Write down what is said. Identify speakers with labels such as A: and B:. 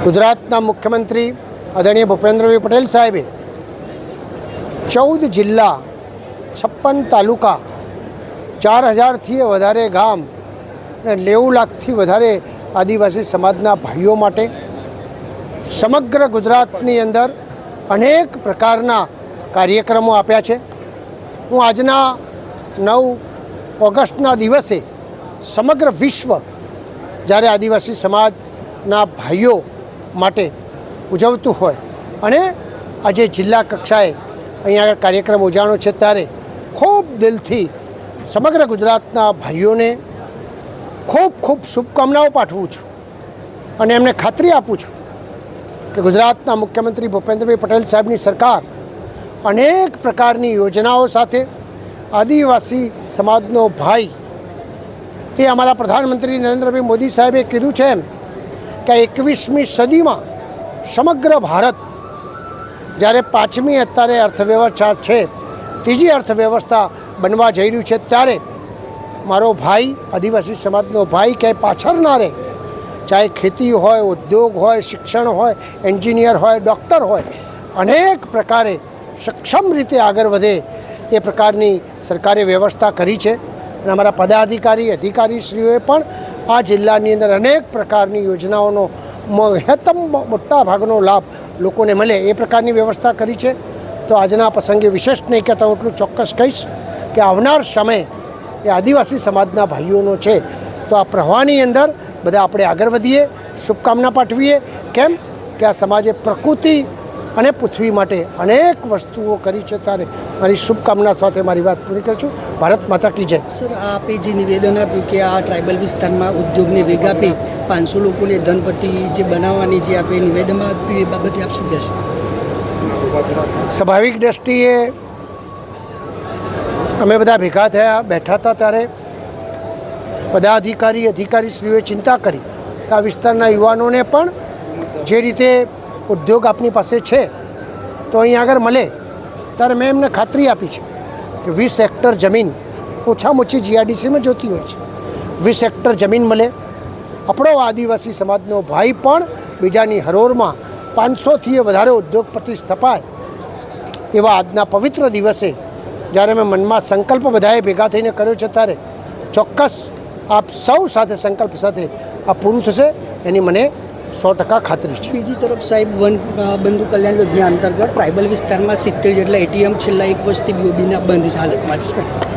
A: ગુજરાતના મુખ્યમંત્રી આદરણીય ભૂપેન્દ્રભાઈ પટેલ સાહેબે 14 જિલ્લા 56 તાલુકા 4000થી વધારે ગામ અને 90 લાખથી વધારે આદિવાસી સમાજના ભાઈઓ માટે સમગ્ર ગુજરાતની અંદર અનેક પ્રકારના કાર્યક્રમો આપ્યા છે। હું આજના 9 ઓગસ્ટના દિવસે સમગ્ર વિશ્વ જ્યારે આદિવાસી સમાજના ભાઈઓ માટે ઉજવતું હોય અને આજે જિલ્લા કક્ષાએ અહીંયા આગળ કાર્યક્રમ ઉજાણો છે ત્યારે ખૂબ દિલથી સમગ્ર ગુજરાતના ભાઈઓને ખૂબ ખૂબ શુભકામનાઓ પાઠવું છું અને એમને ખાતરી આપું છું કે ગુજરાતના મુખ્યમંત્રી ભૂપેન્દ્રભાઈ પટેલ સાહેબની સરકાર અનેક પ્રકારની યોજનાઓ સાથે આદિવાસી સમાજનો ભાઈ એ અમારા પ્રધાનમંત્રી નરેન્દ્રભાઈ મોદી સાહેબે કીધું છે એમ કે 21મી સદીમાં સમગ્ર ભારત જ્યારે 5મી અત્યારે અર્થવ્યવસ્થા છે, ત્રીજી અર્થવ્યવસ્થા બનવા જઈ રહ્યું છે ત્યારે મારો ભાઈ આદિવાસી સમાજનો ભાઈ ક્યાંય પાછળ ના રહે, ચાહે ખેતી હોય, ઉદ્યોગ હોય, શિક્ષણ હોય, એન્જિનિયર હોય, ડૉક્ટર હોય, અનેક પ્રકારે સક્ષમ રીતે આગળ વધે એ પ્રકારની સરકારે વ્યવસ્થા કરી છે અને અમારા પદાધિકારી અધિકારીશ્રીઓએ પણ આ જિલ્લાની અંદર અનેક પ્રકારની યોજનાઓનો મહત્તમ મોટા ભાગનો લાભ લોકોને મળે એ પ્રકારની વ્યવસ્થા કરી છે। તો આજના પ્રસંગે વિશેષ નહીં કહેતા હું એટલું ચોક્કસ કહીશ કે આવનાર સમય એ આદિવાસી સમાજના ભાઈઓનો છે। તો આ પ્રવાહની અંદર બધા આપણે આગળ વધીએ, શુભકામના પાઠવીએ। કેમ કે આ સમાજે પ્રકૃતિ અને પૃથ્વી માટે અનેક વસ્તુઓ કરી છે ત્યારે મારી શુભકામના સાથે મારી વાત પૂરી કરું છું। ભારત માતા કી જય।
B: સર, આપે જે નિવેદન આપ્યું કે આ ટ્રાઇબલ વિસ્તારમાં ઉદ્યોગને વેગ આપી 500 લોકોને ધનપતિ જે બનાવવાની જે આપણે નિવેદનમાં આપ્યું એ બાબતે આપ શું કહેશો?
A: સ્વાભાવિક દ્રષ્ટિએ અમે બધા ભેગા થયા બેઠા હતા ત્યારે પદાધિકારી અધિકારીશ્રીઓએ ચિંતા કરી કે આ વિસ્તારના યુવાનોને પણ જે રીતે ઉદ્યોગ આપની પાસે છે તો અહીં આગળ મળે ત્યારે મેં એમને ખાતરી આપી છે કે 20 હેક્ટર જમીન ઓછામાં ઓછી જીઆરડીસીમાં જોતી હોય છે, 20 હેક્ટર જમીન મળે, આપણો આદિવાસી સમાજનો ભાઈ પણ બીજાની હરોળમાં 500થી વધારે ઉદ્યોગપતિ સ્થપાય એવા આજના પવિત્ર દિવસે જ્યારે મેં મનમાં સંકલ્પ બધાએ ભેગા થઈને કર્યો છે ત્યારે ચોક્કસ આપ સૌ સાથે સંકલ્પ સાથે આ પૂરું થશે એની મને 100% ખાતરી છે।
B: બીજી તરફ સાહેબ, વન બંધુ કલ્યાણ યોજના અંતર્ગત ટ્રાઇબલ વિસ્તારમાં 70 જેટલા એટીએમ છેલ્લા 1 વર્ષથી બીઓબીના બંધ હાલતમાં છે।